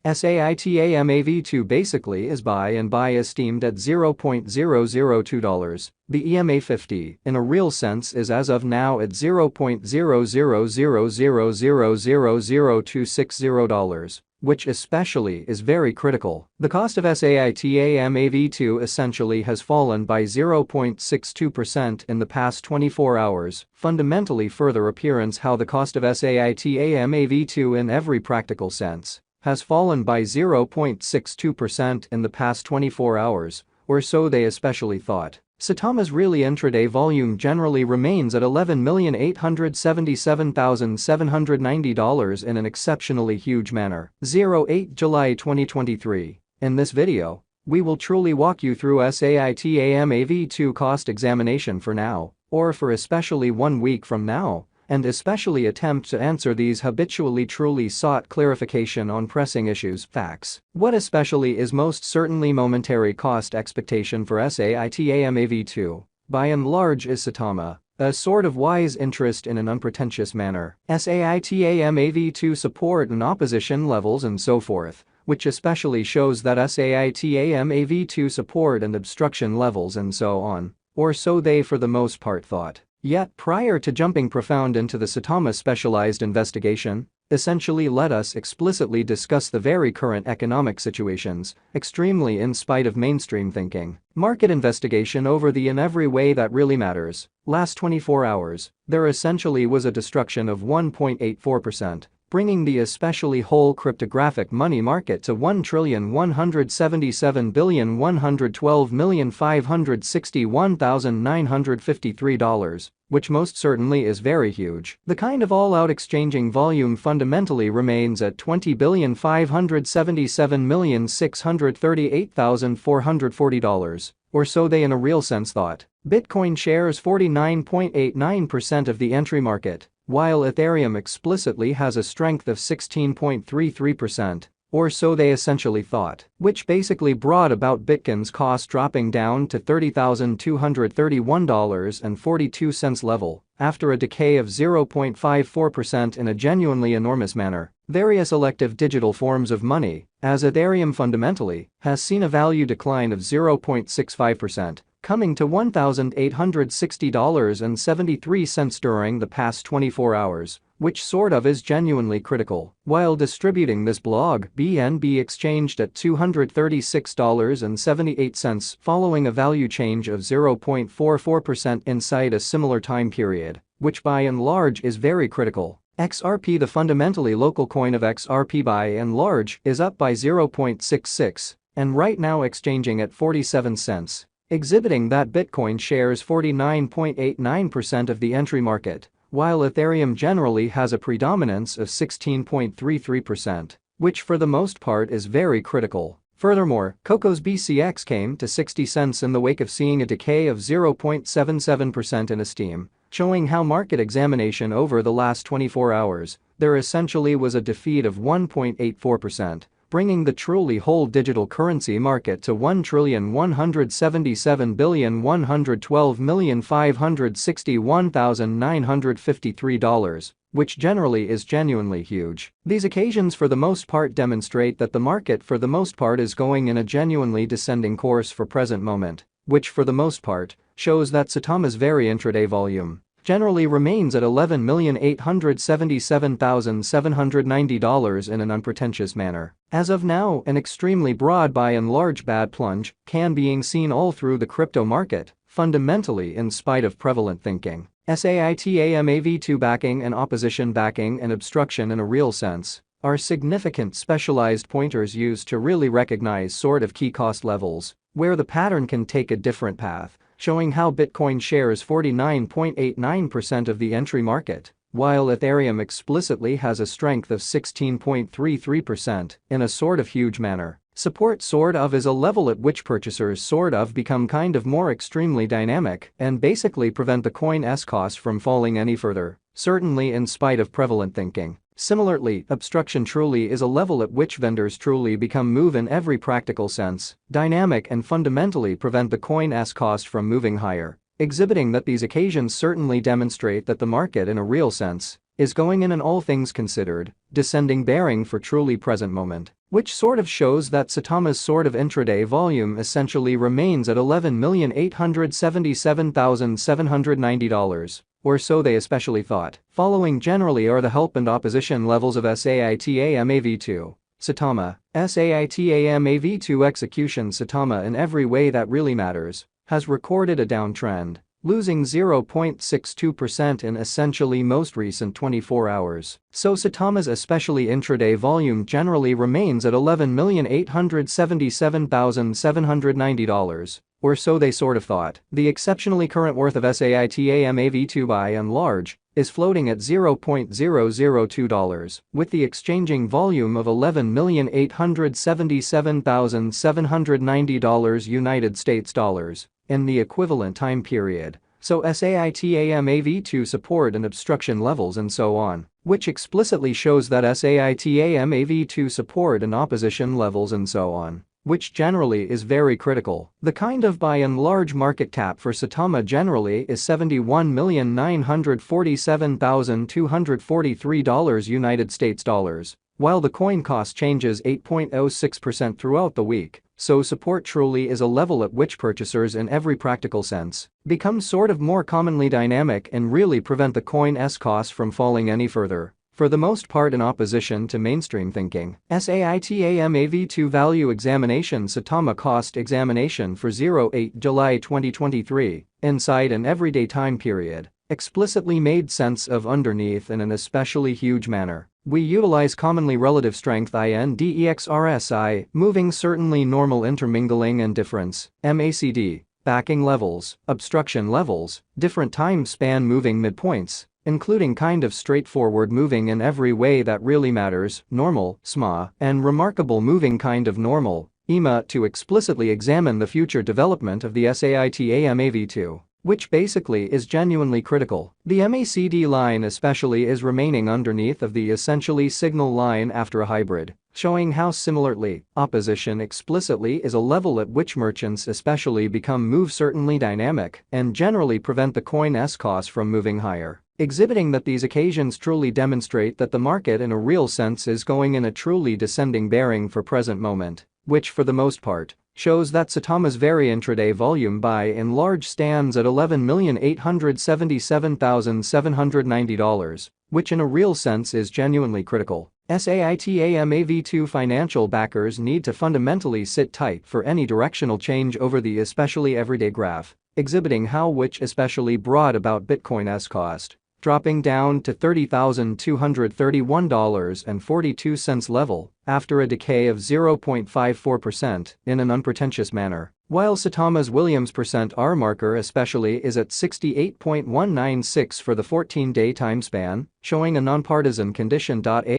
SAITAMAV2 basically is buy and buy esteemed at $0.002. The EMA50, in a real sense, is as of now at $0.000000260, which especially is very critical. The cost of SAITAMAV2 essentially has fallen by 0.62% in the past 24 hours, fundamentally further appearance how the cost of SAITAMAV2 in every practical sense has fallen by 0.62% in the past 24 hours, or so they especially thought. Saitama's really intraday volume generally remains at $11,877,790 in an exceptionally huge manner. 08 July 2023. In this video, we will truly walk you through SAITAMAV2 cost examination for now, or for especially 1 week from now, and especially attempt to answer these habitually truly sought clarification on pressing issues, facts. What especially is most certainly momentary cost expectation for SAITAMAV2, by and large, is Saitama, a sort of wise interest in an unpretentious manner. SAITAMAV2 support and opposition levels and so forth, which especially shows that SAITAMAV2 support and obstruction levels and so on, or so they for the most part thought. Yet prior to jumping profound into the Saitama specialized investigation, essentially let us explicitly discuss the very current economic situations, extremely in spite of mainstream thinking. Market investigation over the in every way that really matters. Last 24 hours, there essentially was a destruction of 1.84%. Bringing the especially whole cryptographic money market to $1,177,112,561,953, which most certainly is very huge. The kind of all-out exchanging volume fundamentally remains at $20,577,638,440, or so they in a real sense thought. Bitcoin shares 49.89% of the entry market, while Ethereum explicitly has a strength of 16.33%, or so they essentially thought, which basically brought about Bitcoin's cost dropping down to $30,231.42 level, after a decay of 0.54% in a genuinely enormous manner. Various elective digital forms of money, as Ethereum fundamentally, has seen a value decline of 0.65%. Coming to $1,860.73 during the past 24 hours, which sort of is genuinely critical. While distributing this blog, BNB exchanged at $236.78 following a value change of 0.44% inside a similar time period, which by and large is very critical. XRP, the fundamentally local coin of XRP, by and large is up by 0.66, and right now exchanging at 47 cents. Exhibiting that Bitcoin shares 49.89% of the entry market, while Ethereum generally has a predominance of 16.33%, which for the most part is very critical. Furthermore, Coco's BCX came to 60 cents in the wake of seeing a decay of 0.77% in esteem, showing how market examination over the last 24 hours, there essentially was a defeat of 1.84%. Bringing the truly whole digital currency market to $1,177,112,561,953, which generally is genuinely huge. These occasions for the most part demonstrate that the market for the most part is going in a genuinely descending course for present moment, which for the most part shows that Saitama's very intraday volume generally remains at $11,877,790 in an unpretentious manner. As of now, an extremely broad by and large bad plunge can being seen all through the crypto market, fundamentally in spite of prevalent thinking. SAITAMAV2 backing and opposition backing and obstruction in a real sense are significant specialized pointers used to really recognize sort of key cost levels, where the pattern can take a different path, showing how Bitcoin shares 49.89% of the entry market, while Ethereum explicitly has a strength of 16.33% in a sort of huge manner. Support sort of is a level at which purchasers sort of become kind of more extremely dynamic and basically prevent the coin's cost from falling any further, certainly in spite of prevalent thinking. Similarly, obstruction truly is a level at which vendors truly become move in every practical sense, dynamic and fundamentally prevent the coin's cost from moving higher, exhibiting that these occasions certainly demonstrate that the market in a real sense is going in an all things considered, descending bearing for truly present moment. which sort of shows that Saitama's sort of intraday volume essentially remains at $11,877,790. Or so they especially thought. Following generally are the help and opposition levels of SAITAMAV2. Saitama, SAITAMAV2 execution. Saitama in every way that really matters has recorded a downtrend, losing 0.62% in essentially most recent 24 hours. So Saitama's especially intraday volume generally remains at $11,877,790. Or so they sort of thought. The exceptionally current worth of SAITAMAV2 by and large is floating at $0.002, with the exchanging volume of $11,877,790 United States dollars in the equivalent time period. So SAITAMAV2 support and obstruction levels and so on, which explicitly shows that SAITAMAV2 support and opposition levels and so on, which generally is very critical. The kind of by and large market cap for Saitama generally is $71,947,243 United States dollars, while the coin cost changes 8.06% throughout the week. So support truly is a level at which purchasers in every practical sense become sort of more commonly dynamic and really prevent the coin's cost from falling any further. For the most part in opposition to mainstream thinking. SAITAMAV2 value examination. Saitama cost examination for 08 July 2023, inside an everyday time period, explicitly made sense of underneath in an especially huge manner. We utilize commonly relative strength INDEX RSI, moving certainly normal intermingling and difference, MACD, backing levels, obstruction levels, different time span moving midpoints, including kind of straightforward moving in every way that really matters, normal, SMA, and remarkable moving kind of normal, EMA to explicitly examine the future development of the SAITAMAV2. Which basically is genuinely critical. The MACD line especially is remaining underneath of the essentially signal line after a hybrid, showing how similarly, opposition explicitly is a level at which merchants especially become move certainly dynamic and generally prevent the coin's cost from moving higher, exhibiting that these occasions truly demonstrate that the market in a real sense is going in a truly descending bearing for present moment, which for the most part shows that Saitama's very intraday volume by and large stands at $11,877,790, which in a real sense is genuinely critical. SAITAMAV2 financial backers need to fundamentally sit tight for any directional change over the especially everyday graph, exhibiting how which especially brought about Bitcoin's cost dropping down to $30,231.42 level after a decay of 0.54% in an unpretentious manner, while Saitama's Williams %R marker especially is at 68.196 for the 14-day time span, showing a nonpartisan condition.